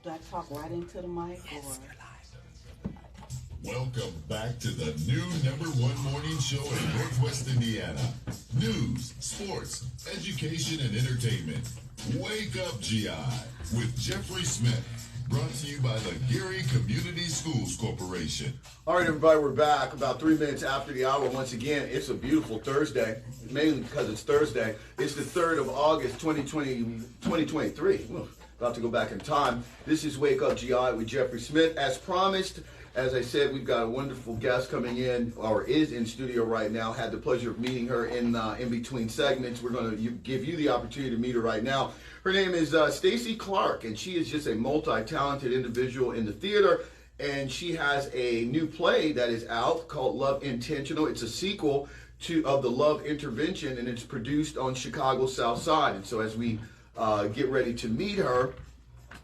Do I talk right into the mic? Yes, Or? Welcome back to the new #1 morning show in Northwest Indiana. News, sports, education, and entertainment. Wake Up GI with Jeffrey Smith. Brought to you by the Gary Community Schools Corporation. All right, everybody, we're back about 3 minutes after the hour. Once again, it's a beautiful Thursday, mainly because it's Thursday. It's the 3rd of August, 2023. About to go back in time. This is Wake Up GI with Jeffrey Smith. As promised, as I said, we've got a wonderful guest coming in, or is in studio right now. Had the pleasure of meeting her in between segments. We're going to give you the opportunity to meet her right now. Her name is Stacey Clark, and she is just a multi-talented individual in the theater. And she has a new play that is out called Love Intentional. It's a sequel of the Love Intervention, and it's produced on Chicago's South Side. And so as we get ready to meet her,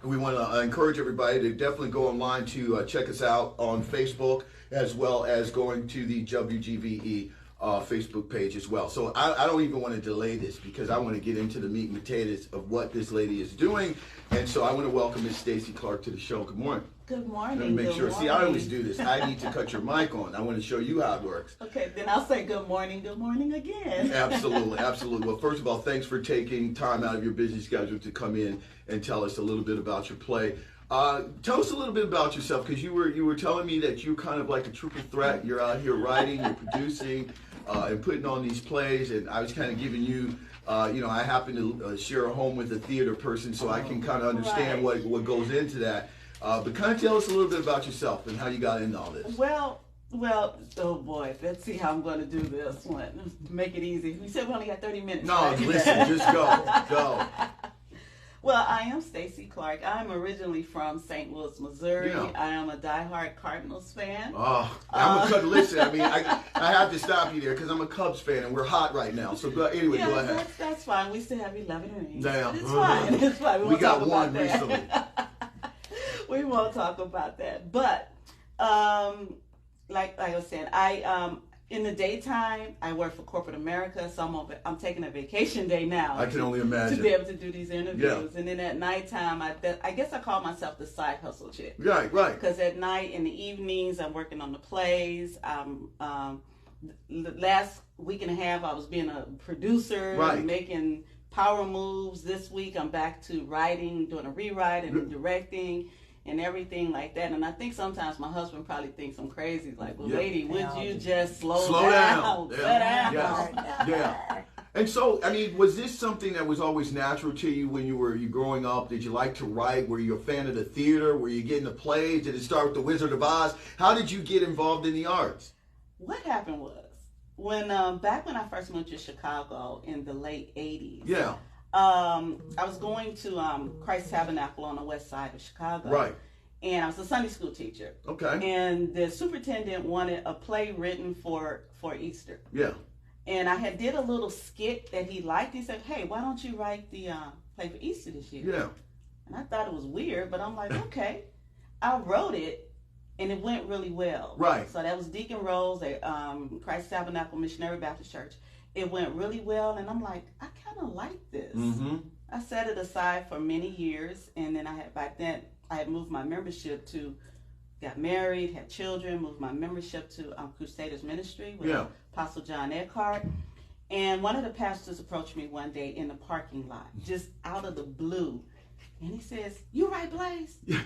we want to encourage everybody to definitely go online to check us out on Facebook, as well as going to the WGVE Facebook page as well. So I don't even want to delay this because I want to get into the meat and potatoes of what this lady is doing. And so I want to welcome Miss Stacey Clark to the show. Good morning. Good morning. Let me make good sure. morning. See, I always do this. I need to cut your mic on. I want to show you how it works. Okay, then I'll say good morning again. Absolutely, absolutely. Well, first of all, thanks for taking time out of your busy schedule to come in and tell us a little bit about your play. Tell us a little bit about yourself, because you were telling me that you're kind of like a triple threat. You're out here writing, you're producing, and putting on these plays, and I was kind of giving you, I happen to share a home with a theater person, so I can kind of understand what goes into that. But kind of tell us a little bit about yourself and how you got into all this. Well, oh boy, let's see how I'm going to do this one. Make it easy. We said we only got 30 minutes. No, right? listen, just go. Well, I am Stacey Clark. I'm originally from St. Louis, Missouri. Yeah. I am a diehard Cardinals fan. Oh, I'm a Cubs. Listen, I mean, I have to stop you there because I'm a Cubs fan and we're hot right now. So anyway, go ahead. That's fine. We still have 11 rings. Damn. It's fine. It's fine. We got one recently. We won't talk about that. But like I was saying, I in the daytime I work for corporate America, so I'm taking a vacation day now. I can only imagine to be able to do these interviews. Yeah. And then at nighttime, I guess I call myself the side hustle chick. Right. Because at night, in the evenings, I'm working on the plays. The last week and a half, I was being a producer, making power moves. This week, I'm back to writing, doing a rewrite, and directing, and everything like that. And I think sometimes my husband probably thinks I'm crazy. Like, well, lady, would you just slow down? Slow down. Yeah. And so, I mean, was this something that was always natural to you when you were growing up? Did you like to write? Were you a fan of the theater? Were you getting the plays? Did it start with The Wizard of Oz? How did you get involved in the arts? What happened was, when back when I first moved to Chicago in the late 80s. Yeah. I was going to Christ Tabernacle on the west side of Chicago. Right. And I was a Sunday school teacher. Okay. And the superintendent wanted a play written for Easter. Yeah. And I had did a little skit that he liked. He said, hey, why don't you write the play for Easter this year? Yeah. And I thought it was weird, but I'm like, okay. I wrote it, and it went really well. Right. So that was Deacon Rose at Christ Tabernacle Missionary Baptist Church. It went really well, and I'm like, I kind of like this. Mm-hmm. I set it aside for many years, and then back then I had moved my membership to, got married, had children, moved my membership to Crusaders Ministry with Apostle John Eckhart. And one of the pastors approached me one day in the parking lot, just out of the blue, and he says, "You write plays?" Yeah.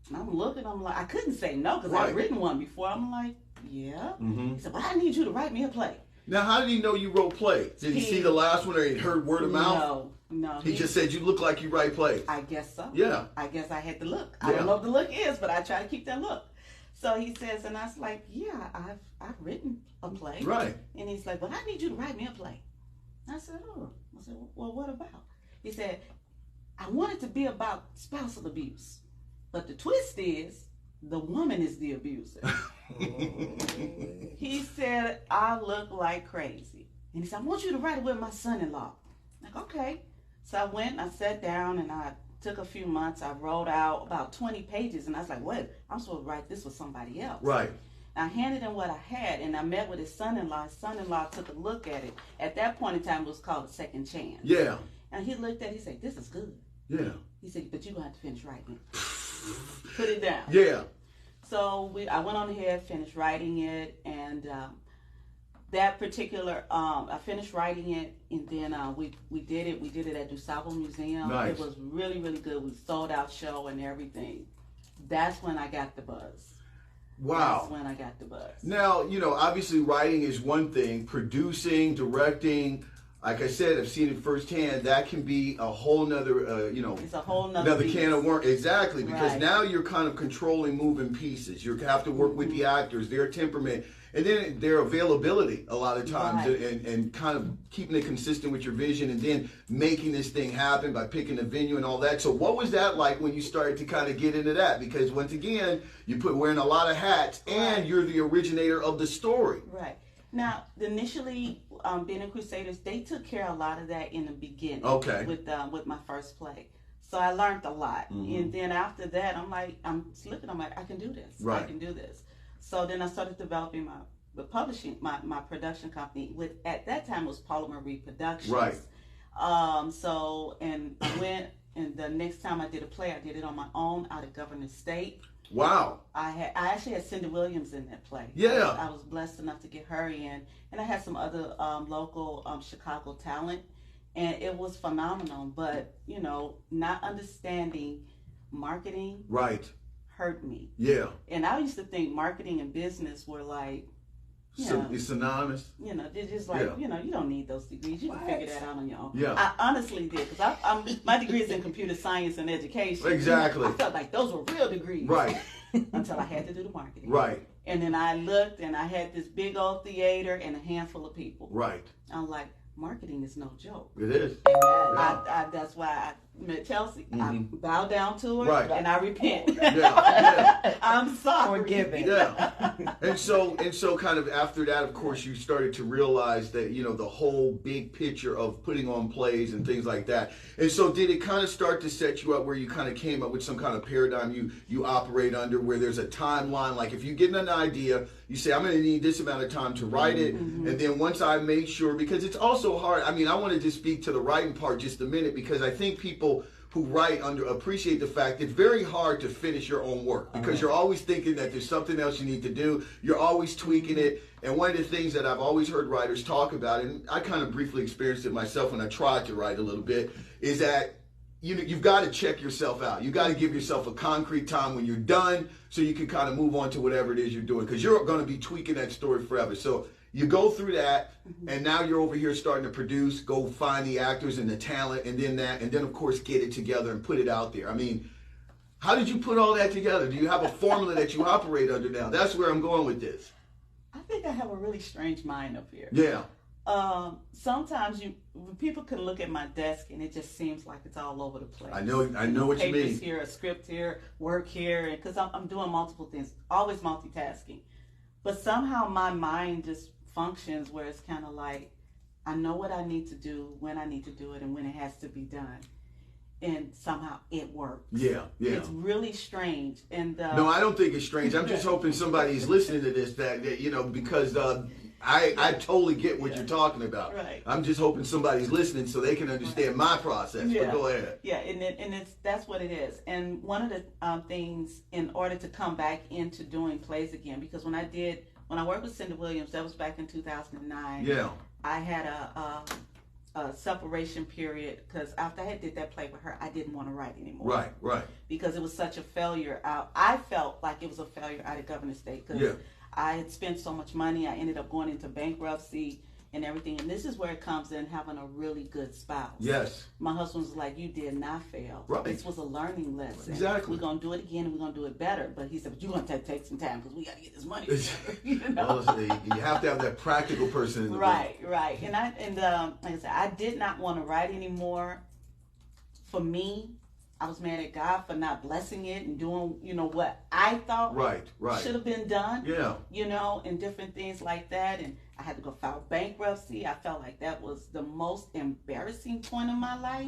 And I'm looking, I'm like, I couldn't say no because I'd written one before. I'm like, yeah. Mm-hmm. He said, well, I need you to write me a play. Now, how did he know you wrote plays? Did he see the last one, or he heard word of mouth? No. He just said, you look like you write plays. I guess so. Yeah. I guess I had the look. I don't know what the look is, but I try to keep that look. So he says, and I was like, yeah, I've written a play. Right. And he's like, well, I need you to write me a play. I said, oh. I said, well, what about? He said, I want it to be about spousal abuse. But the twist is, the woman is the abuser. He said, I look like crazy. And he said, I want you to write it with my son-in-law. I'm like, okay. So I went and I sat down and I took a few months. I wrote out about 20 pages. And I was like, wait, I'm supposed to write this with somebody else. Right. I handed him what I had, and I met with his son-in-law. His son-in-law took a look at it. At that point in time, it was called a second chance. Yeah. And he looked at it, he said, this is good. Yeah. He said, but you're going to have to finish writing it. Put it down. Yeah. So I went on ahead, finished writing it, and that particular, I finished writing it, and then we did it. We did it at DuSable Museum. Nice. It was really, really good. We sold out show and everything. That's when I got the buzz. Wow. That's when I got the buzz. Now, obviously writing is one thing. Producing, directing, like I said, I've seen it firsthand. That can be a whole nother, it's a whole nother can of worms. Exactly, because right. now you're kind of controlling moving pieces. You have to work with the actors, their temperament, and then their availability a lot of times, right. and kind of keeping it consistent with your vision, and then making this thing happen by picking a venue and all that. So what was that like when you started to kind of get into that? Because once again, you're wearing a lot of hats, and you're the originator of the story. Right. Now, initially, being in Crusaders, they took care of a lot of that in the beginning. Okay. With my first play, so I learned a lot, and then after that, I'm like, I can do this. Right. I can do this. So then I started developing my production company. At that time it was Paula Productions. Right. So and I went, and the next time I did a play, I did it on my own out of Governor State. Wow. I actually had Cindy Williams in that play. Yeah. I was blessed enough to get her in, and I had some other local Chicago talent, and it was phenomenal. But not understanding marketing Right. hurt me. Yeah. And I used to think marketing and business were like, It's synonymous. they're just like, you don't need those degrees. You can figure that out on your own. Yeah. I honestly did, because my degree is in computer science and education. Exactly. I felt like those were real degrees. Right. Until I had to do the marketing. Right. And then I looked, and I had this big old theater and a handful of people. Right. I'm like, marketing is no joke. It is. That's why I met Chelsea. I bow down to her, Right. and I repent. Yeah. I'm sorry. Forgiven. Yeah. And so kind of after that, of course, you started to realize that, the whole big picture of putting on plays and things like that. And so did it kind of start to set you up where you kind of came up with some kind of paradigm you operate under, where there's a timeline? Like if you get an idea, you say, I'm going to need this amount of time to write it. And then once I make sure, because it's also hard. I mean, I want to just speak to the writing part just a minute, because I think people who write appreciate the fact it's very hard to finish your own work, because you're always thinking that there's something else you need to do. You're always tweaking it. And one of the things that I've always heard writers talk about, and I kind of briefly experienced it myself when I tried to write a little bit, is that you've got to check yourself out. You got to give yourself a concrete time when you're done, so you can kind of move on to whatever it is you're doing, because you're going to be tweaking that story forever. So you go through that, and now you're over here starting to produce, go find the actors and the talent, and then of course get it together and put it out there. I mean, how did you put all that together? Do you have a formula that you operate under now? That's where I'm going with this. I think I have a really strange mind up here. Yeah. Sometimes people can look at my desk and it just seems like it's all over the place. I know what you mean. Papers here, a script here, work here, because I'm doing multiple things, always multitasking. But somehow my mind just functions where it's kind of like, I know what I need to do, when I need to do it, and when it has to be done. And somehow it works. Yeah. It's really strange. And no, I don't think it's strange. I'm just hoping somebody's listening to this that because I totally get what you're talking about. Right. I'm just hoping somebody's listening so they can understand my process. Yeah. But go ahead. Yeah, and that's what it is. And one of the things, in order to come back into doing plays again, because when I worked with Cindy Williams, that was back in 2009. Yeah. I had a separation period, because after I did that play with her, I didn't want to write anymore. Right. Because it was such a failure. I felt like it was a failure out of Governor State, because I had spent so much money. I ended up going into bankruptcy and everything. And this is where it comes in, having a really good spouse. Yes. My husband was like, you did not fail. Right. This was a learning lesson. Exactly. We're going to do it again, and we're going to do it better. But he said, but you're going to take some time, because we got to get this money. Well, you have to have that practical person in the room. Right. And like I said, I did not want to write anymore. For me, I was mad at God for not blessing it and doing, what I thought should have been done. Yeah. And different things like that. And I had to go file bankruptcy. I felt like that was the most embarrassing point in my life,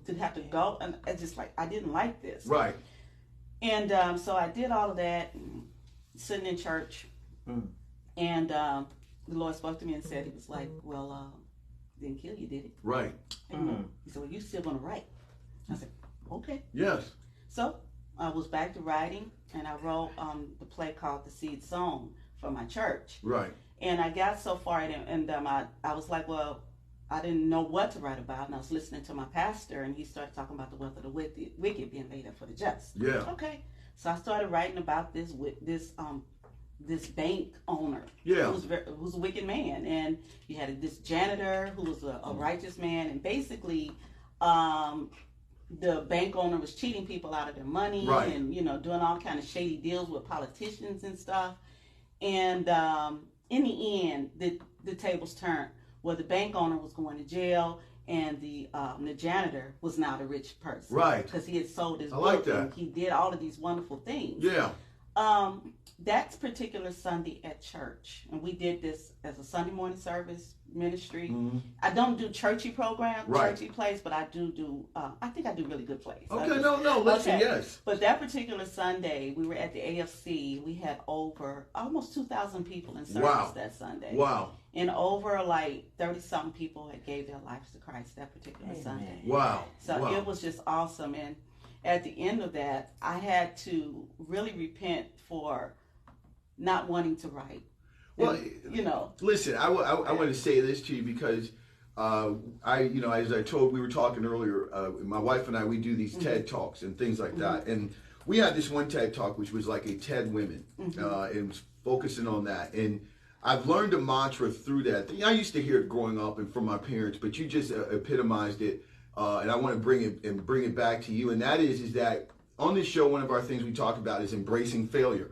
to have to go. And it's just like, I didn't like this. Right. And so I did all of that, sitting in church. And the Lord spoke to me and said, he was like, well, didn't kill you, did it? Right. And he said, well, you still going to write. I said, okay. Yes. So I was back to writing, and I wrote the play called The Seed Sown for my church. Right. And I got so far, and I was like, well, I didn't know what to write about, and I was listening to my pastor, and he started talking about the wealth of the wicked being laid up for the just. Yeah. Okay. So I started writing about this bank owner. Yeah. Who was a wicked man, and you had this janitor who was a righteous man, and basically, the bank owner was cheating people out of their money, right. and doing all kind of shady deals with politicians and stuff. And in the end, the tables turned. Well, the bank owner was going to jail, and the janitor was now the rich person. Right. Because he had sold his book. Like that. And he did all of these wonderful things. Yeah. That particular Sunday at church, and we did this as a Sunday morning service ministry. Mm-hmm. I don't do churchy programs, right. churchy plays, but I do. I think I do really good plays. Okay, listen, yes. But that particular Sunday, we were at the AFC. We had over almost 2,000 people in service that Sunday. Wow. And over 30-something people had gave their lives to Christ that particular Sunday. Wow. So it was just awesome. And at the end of that, I had to really repent for not wanting to write. Well, and, listen, I want to say this to you because as I told, we were talking earlier, my wife and I, we do these TED Talks and things like that. And we had this one TED Talk, which was like a TED Women, and was focusing on that. And I've learned a mantra through that. I used to hear it growing up and from my parents, but you just epitomized it. And I want to bring it back to you. And that is that on this show, one of our things we talk about is embracing failure.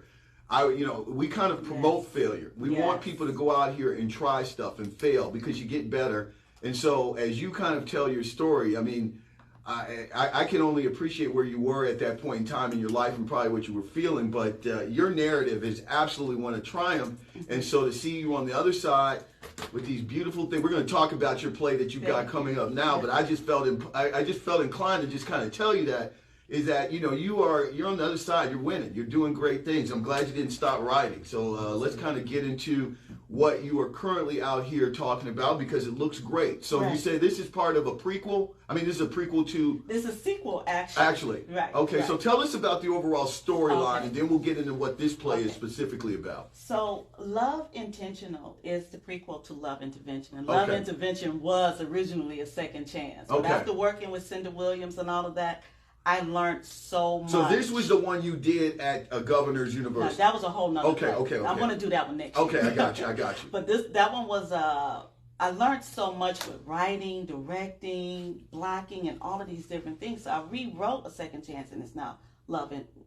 We kind of promote failure. We want people to go out here and try stuff and fail because you get better. And so as you kind of tell your story, I mean, I can only appreciate where you were at that point in time in your life and probably what you were feeling. But your narrative is absolutely one of triumph. And so to see you on the other side with these beautiful things, we're going to talk about your play that you've got coming up now. But I just felt inclined to just kind of tell you that. Is that you're on the other side, you're winning, you're doing great things. I'm glad you didn't stop writing. So let's kind of get into what you are currently out here talking about because it looks great. So you say this is part of a prequel. I mean, this is a prequel to. This is a sequel, actually. Actually, right. Okay, right. So tell us about the overall storyline, and then we'll get into what this play is specifically about. So, Love Intentional is the prequel to Love Intervention, and Love Intervention was originally a second chance. But after working with Cinda Williams and all of that, I learned so much. So this was the one you did at a Governor's University. No, that was a whole nother Okay. I'm going to do that one next year. Okay, I got you. But that one was, I learned so much with writing, directing, blocking, and all of these different things. So I rewrote A Second Chance, and it's now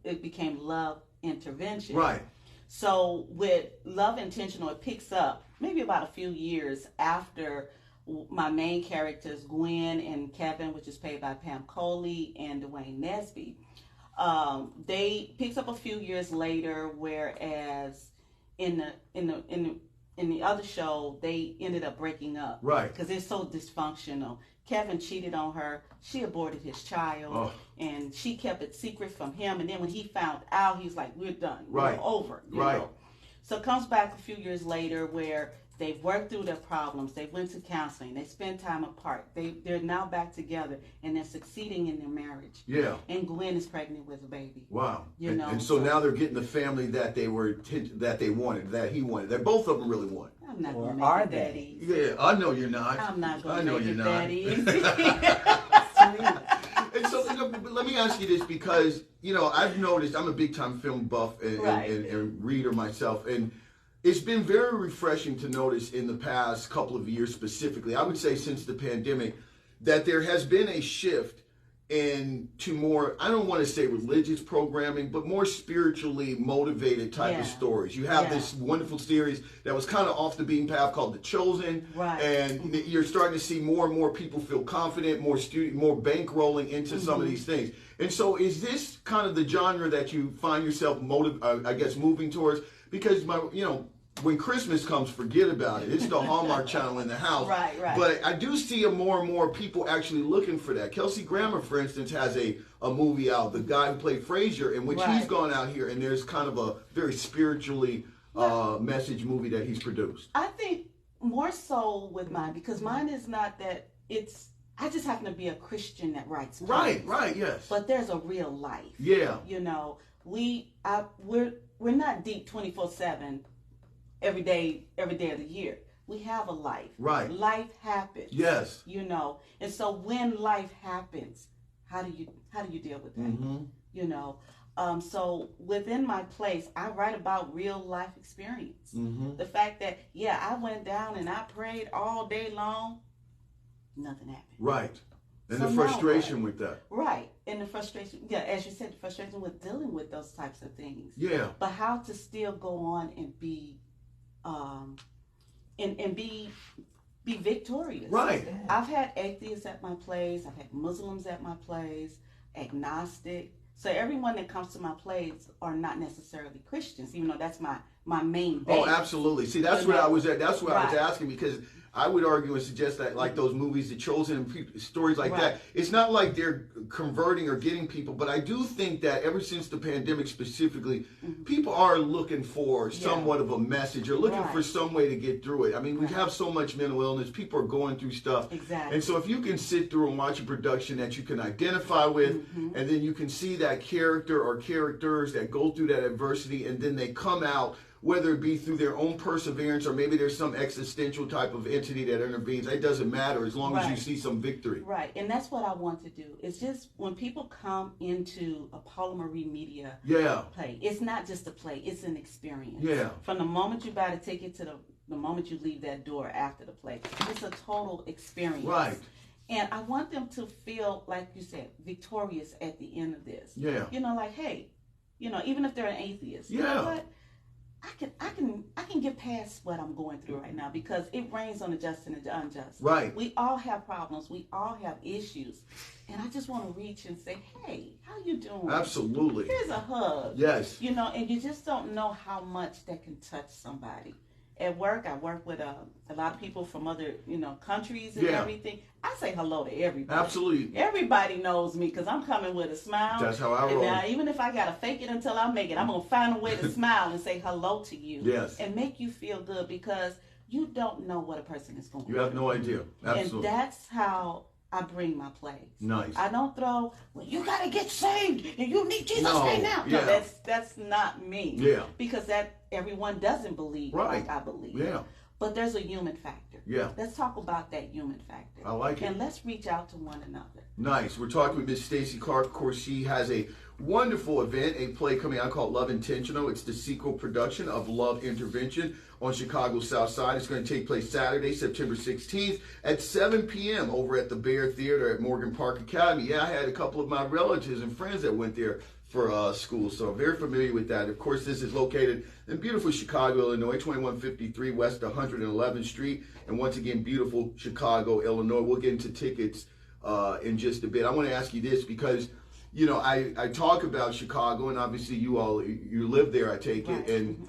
it became Love Intervention. Right. So with Love Intentional, it picks up maybe about a few years after my main characters, Gwen and Kevin, which is played by Pam Coley and Dwayne Nesby. They picks up a few years later, whereas in the other show they ended up breaking up, right? Because they're so dysfunctional. Kevin cheated on her. She aborted his child, and she kept it secret from him. And then when he found out, he was like, "We're done. We're over." You know? So it comes back a few years later where they've worked through their problems. They went to counseling. They spent time apart. They're now back together, and they're succeeding in their marriage. Yeah. And Gwen is pregnant with a baby. Wow. And so now they're getting the family that he wanted. That both of them really want. I'm not going to make it that easy. Yeah, I know you're not. I'm not going to make it that easy. And so, let me ask you this because, I've noticed, I'm a big-time film buff and reader myself, and it's been very refreshing to notice in the past couple of years specifically, I would say since the pandemic, that there has been a shift into more, I don't want to say religious programming, but more spiritually motivated type of stories. You have this wonderful series that was kind of off the beaten path called The Chosen, and you're starting to see more and more people feel confident, more bankrolling into some of these things. And so is this kind of the genre that you find yourself moving towards? Because when Christmas comes, forget about it. It's the Hallmark Channel in the house. Right. But I do see more and more people actually looking for that. Kelsey Grammer, for instance, has a movie out, the guy who played Frasier, in which he's gone out here, and there's kind of a very spiritually message movie that he's produced. I think more so with mine, because mine is not that it's I just happen to be a Christian that writes plays. Right, yes. But there's a real life. Yeah. You know, we're not deep 24/7 every day of the year. We have a life. Right. Life happens. Yes. You know, and so when life happens, how do you deal with that? Mm-hmm. You know, so within my plays, I write about real life experience. Mm-hmm. The fact that, I went down and I prayed all day long, nothing happened. Right. And So the now frustration what? with that. Right. And the frustration, as you said, the frustration with dealing with those types of things. Yeah. But how to still go on and be, and be victorious. Right. I've had atheists at my plays. I've had Muslims at my plays, agnostic. So everyone that comes to my plays are not necessarily Christians, even though that's my main base. Oh, absolutely. See, that's what I was at. That's what I was Right. asking, because I would argue and suggest that, like those movies, The Chosen, and stories like Right. that, it's not like they're converting or getting people, but I do think that ever since the pandemic specifically, people are looking for somewhat of a message, or looking Right. for some way to get through it. I mean, we Right. have so much mental illness. People are going through stuff. Exactly. And so if you can sit through and watch a production that you can identify with, Mm-hmm. and then you can see that character or characters that go through that adversity, and then they come out, whether it be through their own perseverance or maybe there's some existential type of entity that intervenes, it doesn't matter as long as you Right. see some victory. Right, and that's what I want to do. It's just when people come into a Paula Marie Media Yeah. play, it's not just a play, it's an experience. Yeah. From the moment you buy the ticket to the moment you leave that door after the play, it's a total experience. Right. And I want them to feel, like you said, victorious at the end of this. Yeah. You know, like, hey, you know, even if they're an atheist, you Yeah. know what? I can get past what I'm going through right now, because it rains on the just and the unjust. Right. We all have problems. We all have issues. And I just want to reach and say, hey, how you doing? Absolutely. Here's a hug. Yes. You know, and you just don't know how much that can touch somebody. At work, I work with a lot of people from other, countries and Yeah. everything. I say hello to everybody. Absolutely. Everybody knows me because I'm coming with a smile. That's how I And roll. now, even if I got to fake it until I make it, I'm going to find a way to smile and say hello to you. Yes. And make you feel good, because you don't know what a person is going through. You have no idea. Absolutely. And that's how I bring my plays. Nice. I don't throw, well, you got to get saved and you need Jesus No, right now. yeah. No, that's not me. Yeah. Because everyone doesn't believe Right. like I believe. Yeah. But there's a human factor. Yeah. Let's talk about that human factor. I like it. And let's reach out to one another. Nice. We're talking with Miss Stacey Clark. Of course, she has a wonderful event, a play coming out called Love Intentional. It's the sequel production of Love Intervention on Chicago's South Side. It's going to take place Saturday, September 16th at 7 p.m. over at the Bear Theater at Morgan Park Academy. Yeah, I had a couple of my relatives and friends that went there for school, so I'm very familiar with that. Of course, this is located in beautiful Chicago, Illinois, 2153 West 111th Street, and once again, beautiful Chicago, Illinois. We'll get into tickets in just a bit. I want to ask you this because, I talk about Chicago, and obviously you live there, I take it, and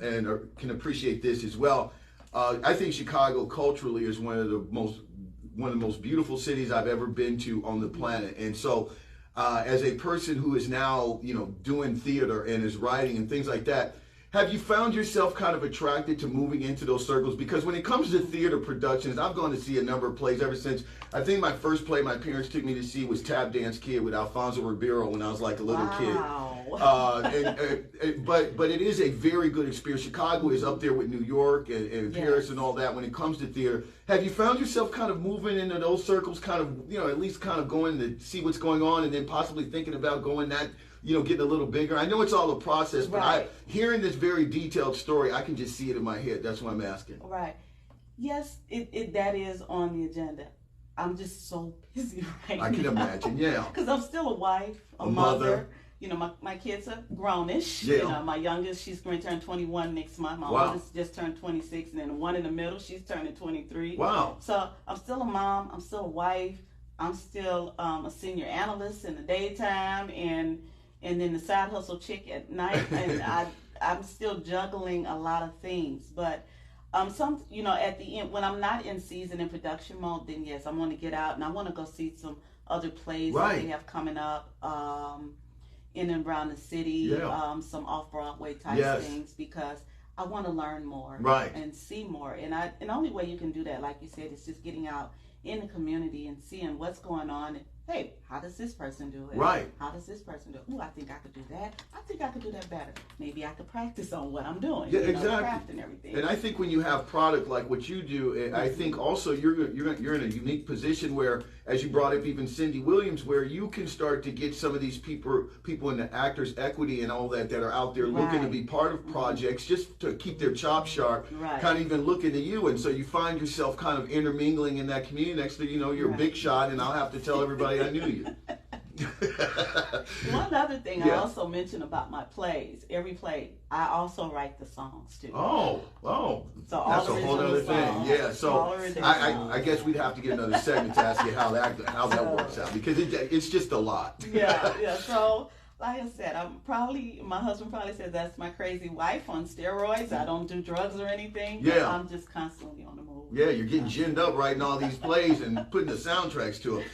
can appreciate this as well. I think Chicago culturally is one of the most beautiful cities I've ever been to on the planet, and so. As a person who is now, doing theater and is writing and things like that, have you found yourself kind of attracted to moving into those circles? Because when it comes to theater productions, I've gone to see a number of plays ever since. I think my first play my parents took me to see was Tap Dance Kid with Alfonso Ribeiro when I was like a little kid. But it is a very good experience. Chicago is up there with New York and Paris and all that when it comes to theater. Have you found yourself kind of moving into those circles, kind of, at least kind of going to see what's going on and then possibly thinking about going that, getting a little bigger? I know it's all a process, but hearing this very detailed story, I can just see it in my head. That's why I'm asking. Right. Yes, that is on the agenda. I'm just so busy right now. I can imagine, yeah. Because I'm still a wife, a mother. My kids are grownish. Yeah. My youngest, she's going to turn 21 next month. My oldest just turned 26, and then the one in the middle, she's turning 23. Wow. So I'm still a mom. I'm still a wife. I'm still a senior analyst in the daytime, and then the side hustle chick at night. And I'm still juggling a lot of things. But at the end, when I'm not in season and production mode, then yes, I want to get out and I want to go see some other plays that they have coming up in and around the city, some off-Broadway type things, because I want to learn more and see more. And the only way you can do that, like you said, is just getting out in the community and seeing what's going on. And, hey, how does this person do it? Right. How does this person do it? Ooh, I think I could do that. I think I could do that better. Maybe I could practice on what I'm doing. Yeah, exactly. exactly. And everything. And I think when you have product like what you do, I think also you're in a unique position where, as you brought up even Cindy Williams, where you can start to get some of these people in the Actors Equity and all that are out there looking to be part of projects just to keep their chop sharp, kind of even looking to you. And so you find yourself kind of intermingling in that community. Next thing you know, you're a big shot, and I'll have to tell everybody I knew you. One other thing I also mentioned about my plays, every play, I also write the songs too. Oh. So that's a whole other thing. Yeah, so I guess we'd have to get another segment to ask you how that works out, because it's just a lot. Yeah. So like I said, my husband probably says that's my crazy wife on steroids. I don't do drugs or anything. Yeah. I'm just constantly on the move. Yeah, you're getting ginned up writing all these plays and putting the soundtracks to them.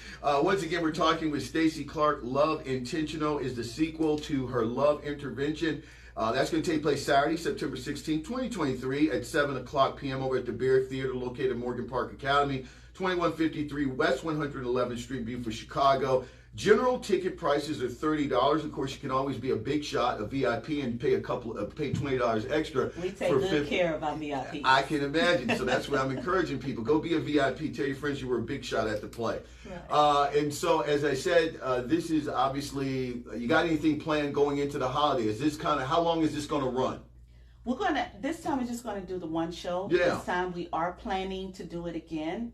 Once again, we're talking with Stacey Clark. Love Intentional is the sequel to her Love Intervention. That's going to take place Saturday, September 16, 2023 at 7 o'clock p.m. over at the Bear Theater located at Morgan Park Academy, 2153 West 111th Street, Beaufort, Chicago. General ticket prices are $30. Of course, you can always be a big shot, a VIP, and pay $20 extra. We take good care of our VIPs. I can imagine. So that's what I'm encouraging people. Go be a VIP. Tell your friends you were a big shot at the play. Right. And so, as I said, this is obviously, you got anything planned going into the holiday? Is this how long is this going to run? This time we're just going to do the one show. Yeah. This time we are planning to do it again.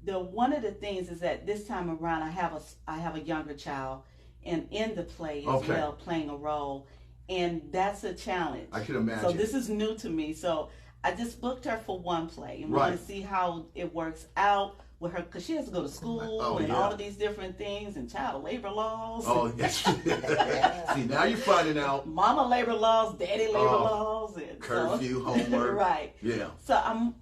One of the things is that this time around I have a younger child and in the play as well, playing a role, and that's a challenge. I can imagine. So this is new to me. So I just booked her for one play and want to see how it works out with her, because she has to go to school and all of these different things and child labor laws. Oh, yes. See, now you're finding out. Mama labor laws, daddy labor laws, and curfew, homework. Right. Yeah. So I'm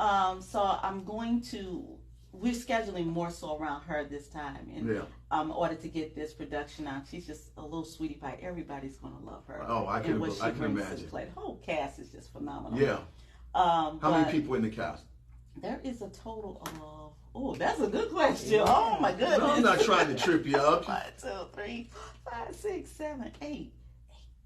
going to. We're scheduling more so around her this time, in order to get this production out. She's just a little sweetie pie. Everybody's going to love her. Oh, I can imagine. The whole cast is just phenomenal. Yeah. How many people in the cast? There is a total of. Oh, that's a good question. Oh my goodness. No, I'm not trying to trip you up. 1, 2, 3, 5, 6, 7, 8.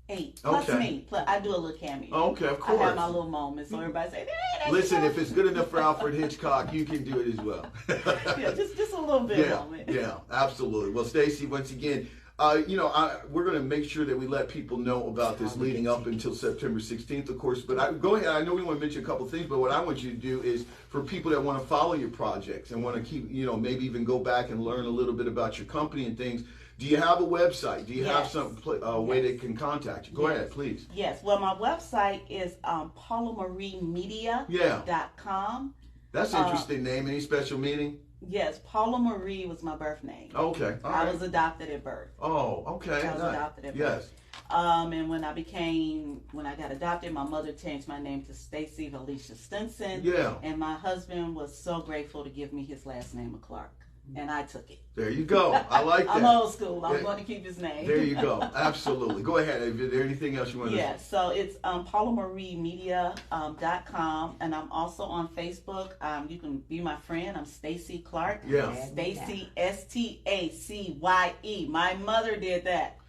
8 plus me. Plus I do a little cameo. Okay, of course. I have my little moments, so everybody say, "Hey, listen, if it's good enough for Alfred Hitchcock, you can do it as well." Yeah, just a little bit moment. Yeah, absolutely. Well, Stacey, once again, we're going to make sure that we let people know about this leading up until September 16th, of course. But go ahead. I know we want to mention a couple of things, but what I want you to do is for people that want to follow your projects and want to keep, maybe even go back and learn a little bit about your company and things. Do you have a website? Do you have some way they can contact you? Go ahead, please. Yes. Well, my website is paulamarimedia.com. That's an interesting name. Any special meaning? Yes, Paula Marie was my birth name. Okay. All right. I was adopted at birth. Oh, okay. I was adopted at birth. And when I got adopted, my mother changed my name to Stacey Alicia Stinson. Yeah. And my husband was so grateful to give me his last name of Clark. And I took it. There you go. I like that. I'm old school. I'm going to keep his name. There you go. Absolutely. Go ahead. Is there anything else you want to say? Yeah, so it's paulamarimedia.com, and I'm also on Facebook. You can be my friend. I'm Stacey Clark. Yeah. Stacey, Stacye. My mother did that.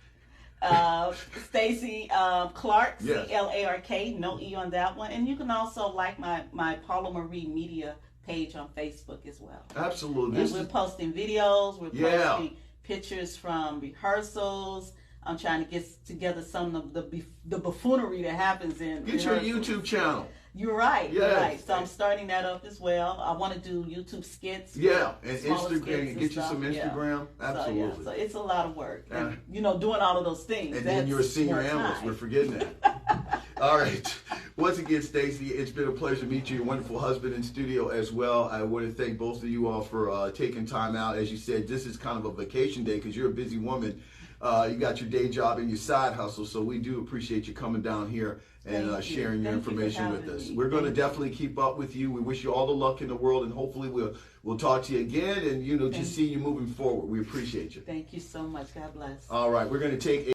Stacey Clark, Clark, no E on that one. And you can also like my Paula Marie Media page on Facebook as well. Absolutely. And we're posting videos, we're posting pictures from rehearsals. I'm trying to get together some of the buffoonery that happens in Get your YouTube channel. You're right. Yes. You're right. So I'm starting that up as well. I want to do YouTube skits. Yeah, and Instagram. Get you some Instagram. Yeah. Absolutely. So it's a lot of work. And, doing all of those things. And then you're a senior analyst. We're forgetting that. All right. Once again, Stacey, it's been a pleasure to meet you. Your wonderful husband in studio as well. I want to thank both of you all for taking time out. As you said, this is kind of a vacation day because you're a busy woman. You got your day job and your side hustle, so we do appreciate you coming down here and sharing your information with us. We're going to definitely keep up with you. We wish you all the luck in the world, and hopefully we'll talk to you again and just see you moving forward. We appreciate you. Thank you so much. God bless. All right, we're going to take